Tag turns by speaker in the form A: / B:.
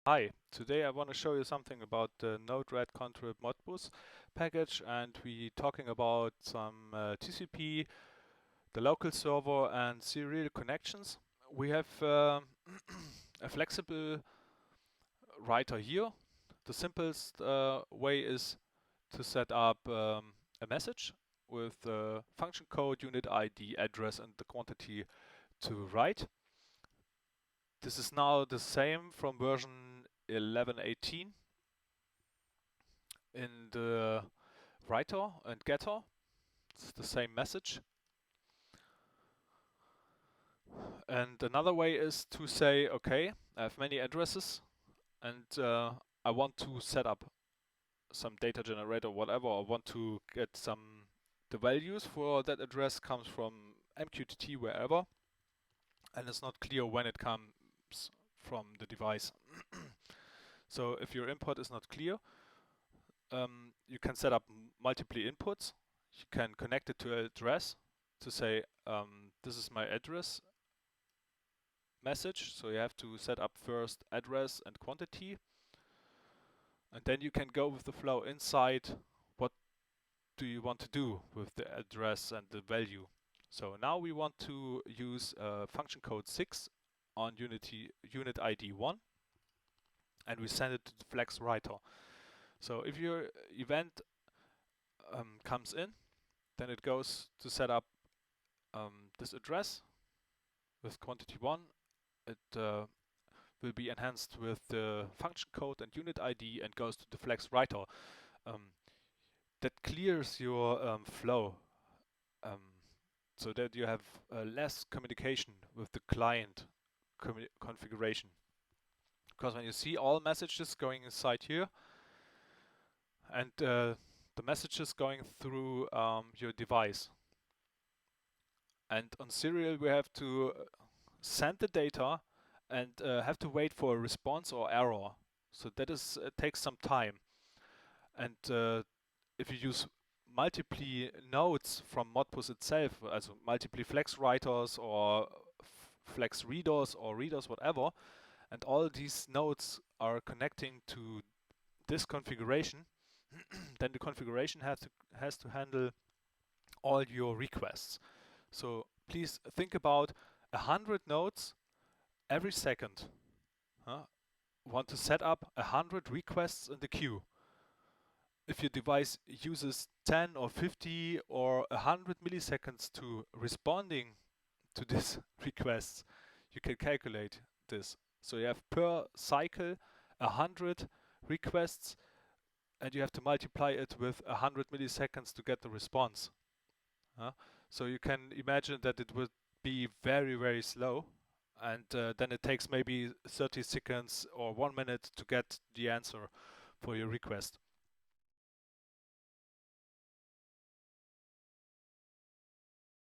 A: Hi, today I want to show you something about the node-red-contrib-modbus package, and we're talking about some TCP, the local server, and serial connections. We have a flexible writer here. The simplest way is to set up a message with the function code, unit ID, address, and the quantity to write. This is now the same from version 11.18 in the writer and getter. It's the same message. And another way is to say, okay, I have many addresses and I want to set up some data generator or whatever. I want to get the values for that address comes from MQTT wherever, and it's not clear when it comes from the device. So if your import is not clear, you can set up multiple inputs. You can connect it to an address to say, this is my address message. So you have to set up first address and quantity. And then you can go with the flow inside. What do you want to do with the address and the value? So now we want to use function code 6 on unit ID 1, and we send it to the flex writer. So if your event comes in, then it goes to set up this address with quantity 1. It will be enhanced with the function code and unit ID and goes to the flex writer. That clears your flow so that you have less communication with the client configuration. Because when you see all messages going inside here and the messages going through your device, and on serial we have to send the data and have to wait for a response or error. So that takes some time. And if you use multiple nodes from Modbus itself, also multiple flex writers or flex readers or readers, whatever, and all these nodes are connecting to this configuration, then the configuration has to handle all your requests. So please think about 100 nodes every second. Want to set up 100 requests in the queue. If your device uses 10 or 50 or 100 milliseconds to responding to these requests, you can calculate this. So you have per cycle 100 requests, and you have to multiply it with 100 milliseconds to get the response. So you can imagine that it would be very, very slow, and then it takes maybe 30 seconds or 1 minute to get the answer for your request.